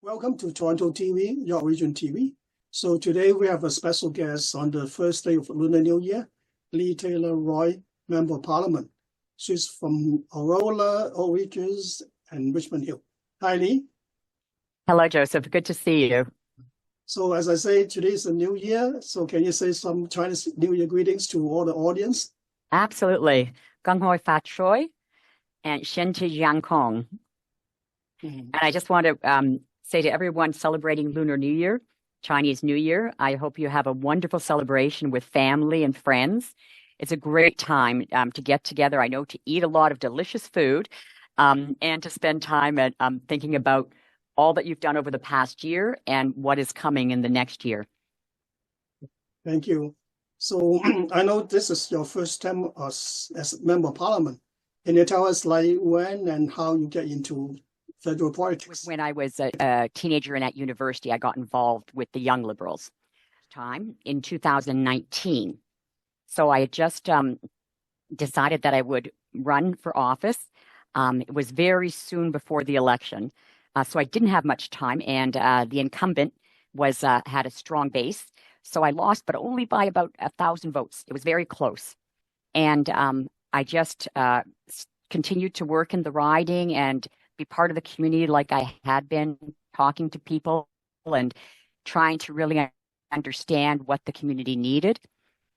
Welcome to Toronto TV, your region TV. So today we have a special guest on the first day of Lunar New Year, Leah Taylor-Roy, Member of Parliament. She's from Aurora-Oakridge and Richmond Hill. Hi, Lee. Hello, Joseph. Good to see you. So as I say, today is a new year. So can you say some Chinese New Year greetings to all the audience? Absolutely. Gong hoi fa choi and shen ti jiang kong. And I just want to say to everyone celebrating Lunar New Year, Chinese New Year, I hope you have a wonderful celebration with family and friends. It's a great time to get together. I know to eat a lot of delicious food and to spend time at thinking about all that you've done over the past year and what is coming in the next year. Thank you. So I know this is your first time as Member of Parliament. Can you tell us like when and how you get into federal politics? When I was a teenager and at university, I got involved with the Young Liberals in 2019. So I had just decided that I would run for office. It was very soon before the election. So I didn't have much time, and the incumbent had a strong base. So I lost, but only by about 1,000 votes. It was very close. And I just continued to work in the riding and be part of the community like I had been, talking to people and trying to really understand what the community needed.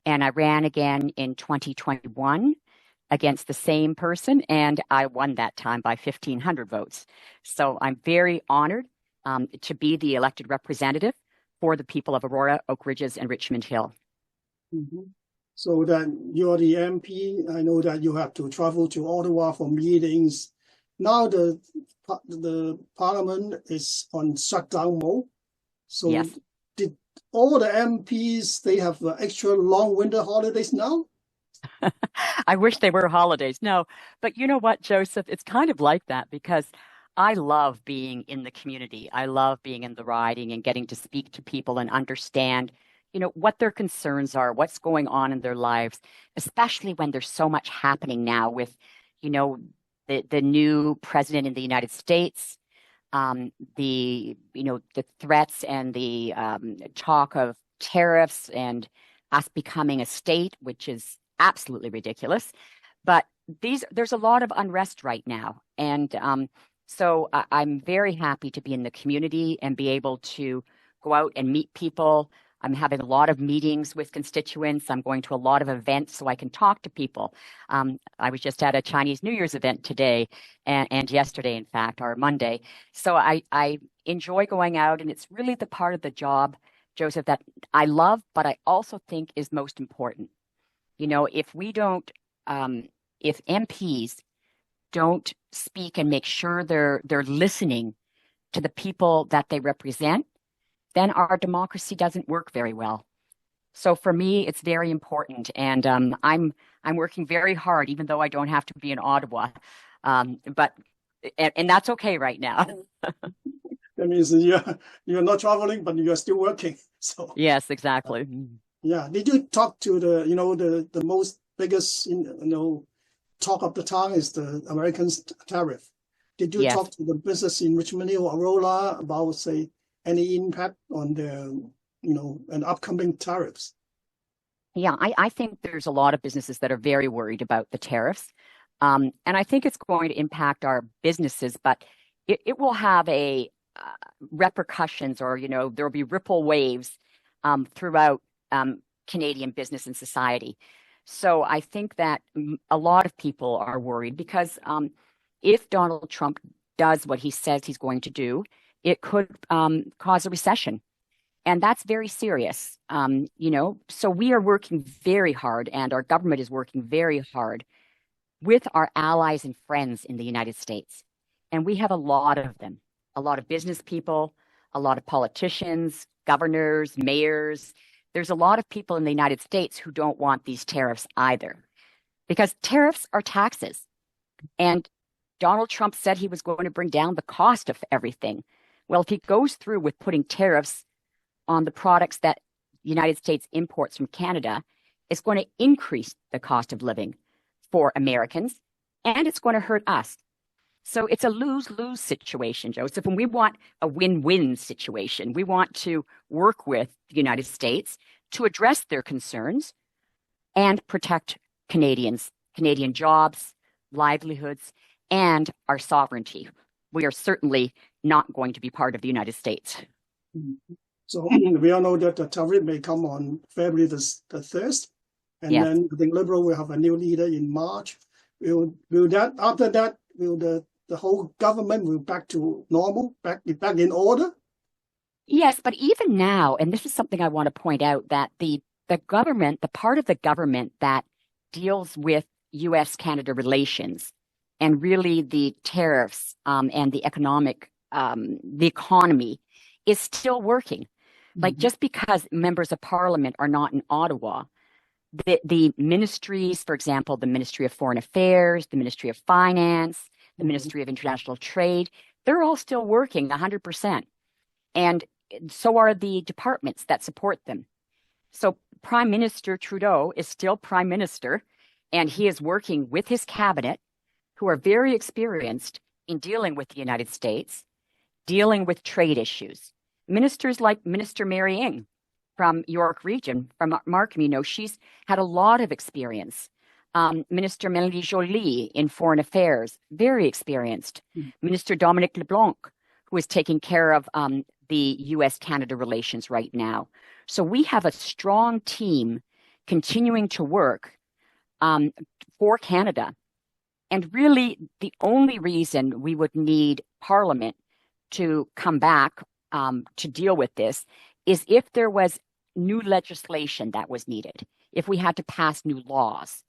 And I ran again in 2021 against the same person, and I won that time by 1,500 votes. So I'm very honored to be the elected representative for the people of Aurora, Oak Ridges, and Richmond Hill. Mm-hmm. So that you're the MP. I know that you have to travel to Ottawa for meetings. Now the Parliament is on shutdown mode. So yes. Did all the MPs, they have extra long winter holidays now? I wish they were holidays. No, but you know what, Joseph? It's kind of like that because I love being in the community. I love being in the riding and getting to speak to people and understand, what their concerns are, what's going on in their lives, especially when there's so much happening now with, the new president in the United States, the threats and the talk of tariffs and us becoming a state, which is absolutely ridiculous. But there's a lot of unrest right now. And so I'm very happy to be in the community and be able to go out and meet people. I'm having a lot of meetings with constituents. I'm going to a lot of events so I can talk to people. I was just at a Chinese New Year's event today and yesterday, in fact, or Monday. So I enjoy going out, and it's really the part of the job, Joseph, that I love, but I also think is most important. If we don't, if MPs don't speak and make sure they're listening to the people that they represent, then our democracy doesn't work very well. So for me, it's very important, and I'm working very hard, even though I don't have to be in Ottawa, but that's okay right now. That means you're not traveling, but you're still working. So yes, exactly. Yeah. Did you talk to the most biggest talk of the town is the American tariff? Did you talk to the business in Richmond Hill or Aurora about, say, any impact on the an upcoming tariffs? Yeah, I think there's a lot of businesses that are very worried about the tariffs, and I think it's going to impact our businesses, but it will have a repercussions, or there'll be ripple waves throughout Canadian business and society. So I think that a lot of people are worried because if Donald Trump does what he says he's going to do, it could cause a recession. And that's very serious. So we are working very hard, and our government is working very hard with our allies and friends in the United States. And we have a lot of them, a lot of business people, a lot of politicians, governors, mayors. There's a lot of people in the United States who don't want these tariffs either, because tariffs are taxes. And Donald Trump said he was going to bring down the cost of everything. Well, if he goes through with putting tariffs on the products that the United States imports from Canada, it's going to increase the cost of living for Americans, and it's going to hurt us. So it's a lose-lose situation, Joseph, and we want a win-win situation. We want to work with the United States to address their concerns and protect Canadians, Canadian jobs, livelihoods, and our sovereignty. We are certainly not going to be part of the United States. So we all know that the tariff may come on February the 3rd, and Yes. then I think Liberal will have a new leader in March. Will that after that will the whole government will back to normal, back in order? Yes, but even now, and this is something I want to point out, that the government, the part of the government that deals with U.S.-Canada relations and really the tariffs and the economy is still working. Like just because members of parliament are not in Ottawa, the ministries, for example, the Ministry of Foreign Affairs, the Ministry of Finance, the Ministry of International Trade, they're all still working 100%. And so are the departments that support them. So Prime Minister Trudeau is still Prime Minister, and he is working with his cabinet, who are very experienced in dealing with the United States, dealing with trade issues. Ministers like Minister Mary Ng from York Region, from Markham, she's had a lot of experience. Minister Melanie Joly in Foreign Affairs, very experienced. Minister Dominic LeBlanc, who is taking care of the U.S.-Canada relations right now. So we have a strong team continuing to work for Canada. And really, the only reason we would need Parliament to come back to deal with this is if there was new legislation that was needed, if we had to pass new laws.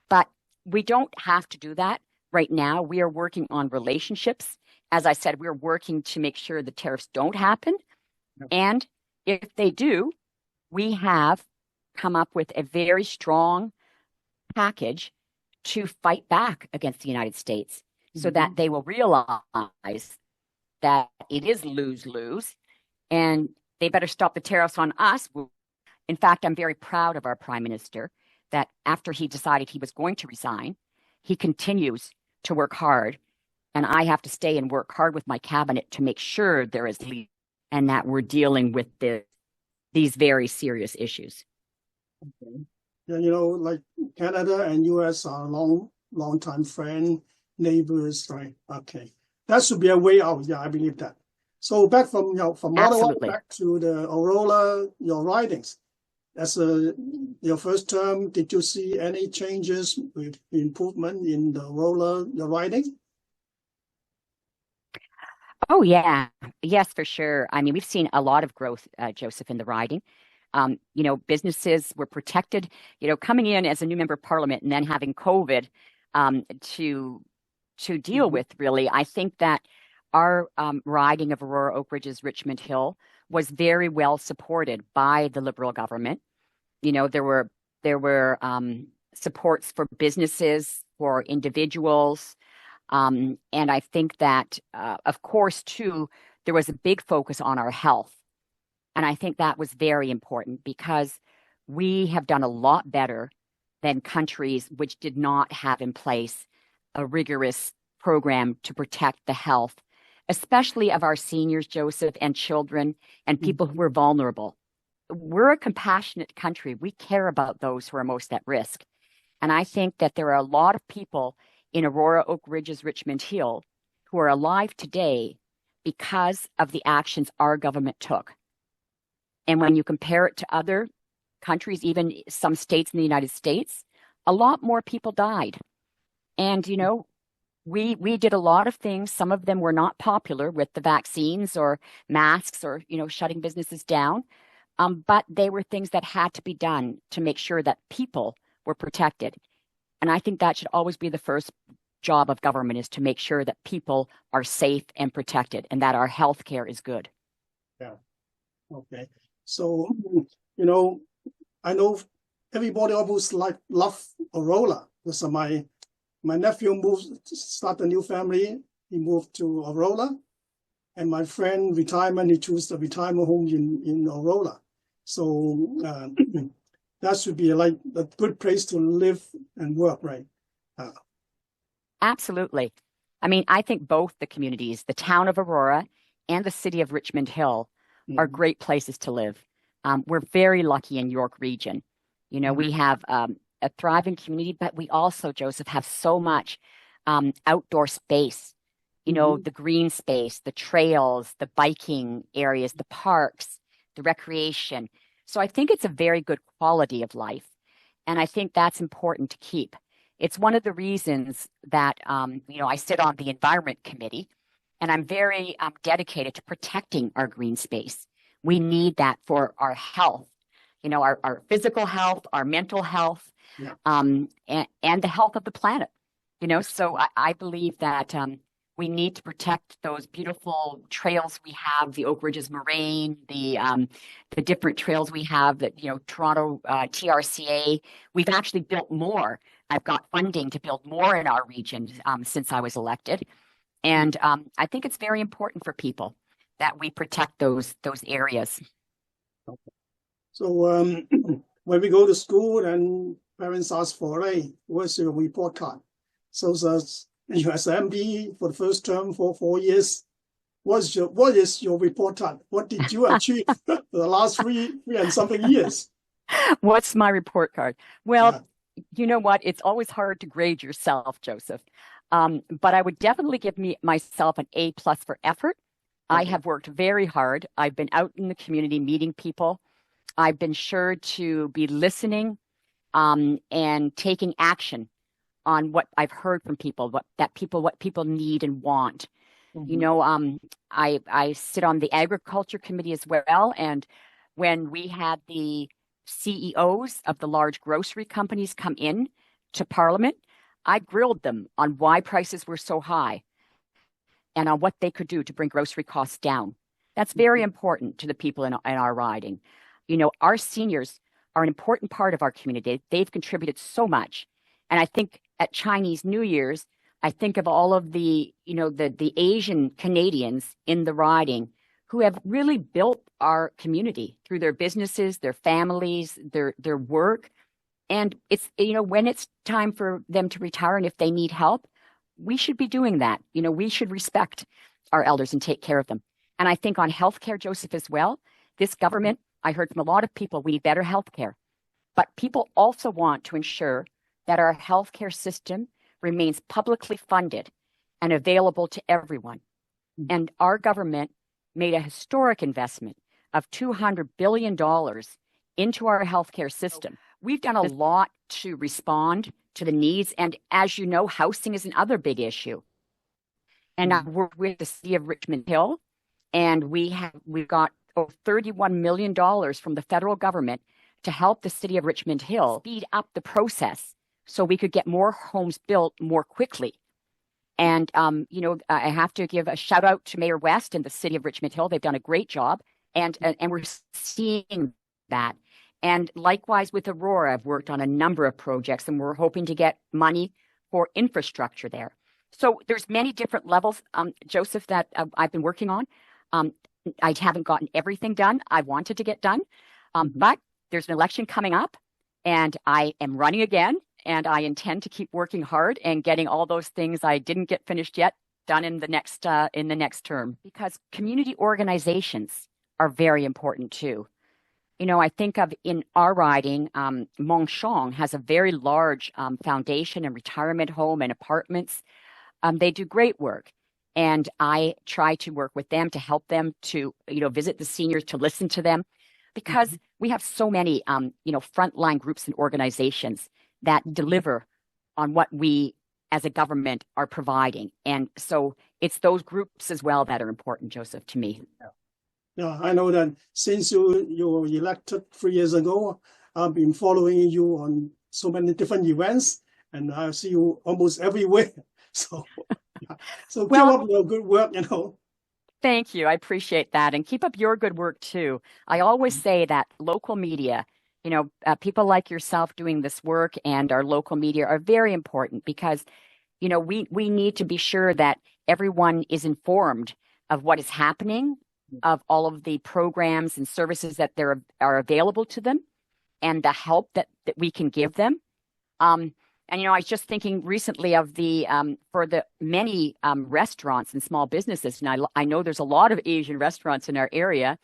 But we don't have to do that right now. We are working on relationships. As I said, we're working to make sure the tariffs don't happen. And if they do, we have come up with a very strong package to fight back against the United States so that they will realize that it is lose-lose and they better stop the tariffs on us. In fact, I'm very proud of our Prime Minister that after he decided he was going to resign, he continues to work hard. And I have to stay and work hard with my cabinet to make sure there is lead and that we're dealing with these very serious issues. Okay. And like Canada and US are long-time friends, neighbors, right? Okay. That should be a way out. Yeah, I believe that. So back from Ottawa back to the Aurora, your ridings. As your first term, did you see any changes with improvement in the Aurora, your riding? Oh, yeah. Yes, for sure. I mean, we've seen a lot of growth, Joseph, in the riding. Businesses were protected, coming in as a new member of parliament and then having COVID to deal with, really. I think that our riding of Aurora-Oakridge-Richmond Hill was very well supported by the Liberal government. There were supports for businesses, for individuals. And I think that, of course, too, there was a big focus on our health. And I think that was very important because we have done a lot better than countries which did not have in place a rigorous program to protect the health, especially of our seniors, Joseph, and children and people who are vulnerable. We're a compassionate country. We care about those who are most at risk. And I think that there are a lot of people in Aurora-Oakridge-Richmond Hill who are alive today because of the actions our government took. And when you compare it to other countries, even some states in the United States, a lot more people died. And, we did a lot of things. Some of them were not popular with the vaccines or masks or, shutting businesses down. But they were things that had to be done to make sure that people were protected. And I think that should always be the first job of government, is to make sure that people are safe and protected and that our health care is good. Yeah. Okay. So, I know everybody almost love Aurora. So my nephew start a new family. He moved to Aurora. And my friend he chose the retirement home in Aurora. So that should be like a good place to live and work, right? Absolutely. I mean, I think both the communities, the town of Aurora and the city of Richmond Hill, are great places to live. We're very lucky in York Region. You know, we have a thriving community, but we also, Joseph, have so much outdoor space. You know, the green space, the trails, the biking areas, the parks, the recreation. So I think it's a very good quality of life. And I think that's important to keep. It's one of the reasons that, you know, I sit on the Environment Committee, and I'm very dedicated to protecting our green space. We need that for our health, you know, our physical health, our mental health, and the health of the planet. You know, so I believe that we need to protect those beautiful trails we have, the Oak Ridges Moraine, the different trails we have that, you know, Toronto TRCA. We've actually built more. I've got funding to build more in our region since I was elected. And I think it's very important for people that we protect those areas. So when we go to school and parents ask for, hey, where's your report card? So you as MD for the first term for 4 years, what is your report card? What did you achieve for the last three and something years? What's my report card? Well, you know what? It's always hard to grade yourself, Joseph. But I would definitely give myself an A+ for effort. I have worked very hard. I've been out in the community meeting people. I've been sure to be listening and taking action on what I've heard from people, what people need and want. You know, I sit on the Agriculture Committee as well, and when we had the CEOs of the large grocery companies come in to Parliament, I grilled them on why prices were so high and on what they could do to bring grocery costs down. That's very important to the people in our riding. You know, our seniors are an important part of our community. They've contributed so much. And I think at Chinese New Year's, I think of all of the, you know, the Asian Canadians in the riding who have really built our community through their businesses, their families, their work. And it's, you know, when it's time for them to retire and if they need help, we should be doing that. You know, we should respect our elders and take care of them. And I think on healthcare, Joseph, as well, this government, I heard from a lot of people, we need better healthcare. But people also want to ensure that our healthcare system remains publicly funded and available to everyone. And our government made a historic investment of $200 billion into our healthcare system. We've done a lot to respond to the needs. And as you know, housing is another big issue. And I work with the city of Richmond Hill, and we've got over $31 million from the federal government to help the city of Richmond Hill speed up the process so we could get more homes built more quickly. And, you know, I have to give a shout out to Mayor West and the city of Richmond Hill. They've done a great job, and we're seeing that. And likewise with Aurora, I've worked on a number of projects, and we're hoping to get money for infrastructure there. So there's many different levels, Joseph, that I've been working on. I haven't gotten everything done I wanted to get done, but there's an election coming up, and I am running again, and I intend to keep working hard and getting all those things I didn't get finished yet done in the next term, because community organizations are very important too. You know, I think of in our riding, Montchong has a very large foundation and retirement home and apartments. They do great work. And I try to work with them to help them to, you know, visit the seniors, to listen to them, because we have so many, you know, frontline groups and organizations that deliver on what we as a government are providing. And so it's those groups as well that are important, Joseph, to me. Yeah, I know that since you were elected 3 years ago, I've been following you on so many different events, and I see you almost everywhere. So, so keep up your good work, you know. Thank you. I appreciate that. And keep up your good work too. I always say that local media, you know, people like yourself doing this work and our local media are very important, because, you know, we need to be sure that everyone is informed of what is happening, of all of the programs and services that are available to them, and the help that we can give them. And, I was just thinking recently of for the many restaurants and small businesses, and I know there's a lot of Asian restaurants in our area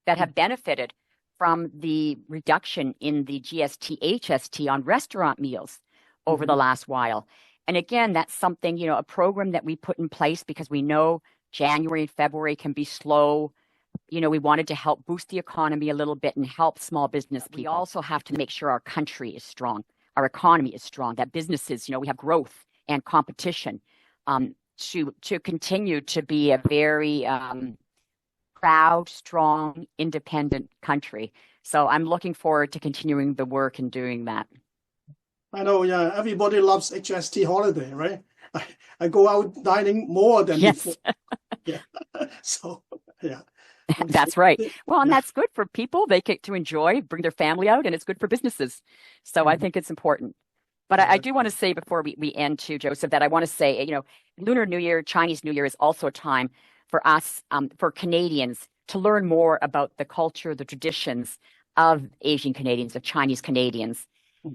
that have benefited from the reduction in the GST, HST on restaurant meals over the last while. And again, that's something, a program that we put in place because we know January and February can be slow. We wanted to help boost the economy a little bit and help small business people. We also have to make sure our country is strong, our economy is strong, that businesses, we have growth and competition to continue to be a very proud, strong, independent country. So I'm looking forward to continuing the work and doing that. I know, yeah, everybody loves HST holiday, right? I go out dining more than before. Yeah. So, yeah. That's right. Well, and that's good for people. They get to enjoy, bring their family out, and it's good for businesses. So I think it's important. But I do want to say before we end too, Joseph, that I want to say, Lunar New Year, Chinese New Year is also a time for us, for Canadians, to learn more about the culture, the traditions of Asian Canadians, of Chinese Canadians.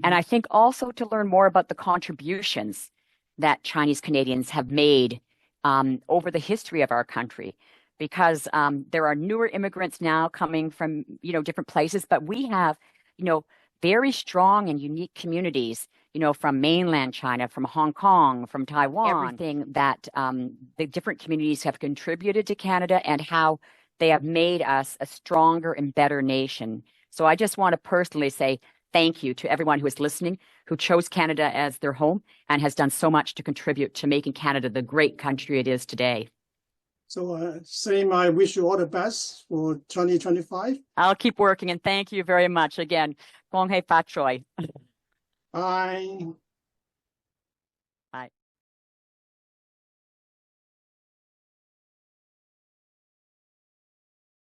And I think also to learn more about the contributions that Chinese Canadians have made over the history of our country. Because there are newer immigrants now coming from, different places, but we have, very strong and unique communities, from mainland China, from Hong Kong, from Taiwan, everything that the different communities have contributed to Canada and how they have made us a stronger and better nation. So I just want to personally say thank you to everyone who is listening, who chose Canada as their home and has done so much to contribute to making Canada the great country it is today. So same, I wish you all the best for 2025. I'll keep working, and thank you very much again. Gong hei fa choi. Bye. Bye.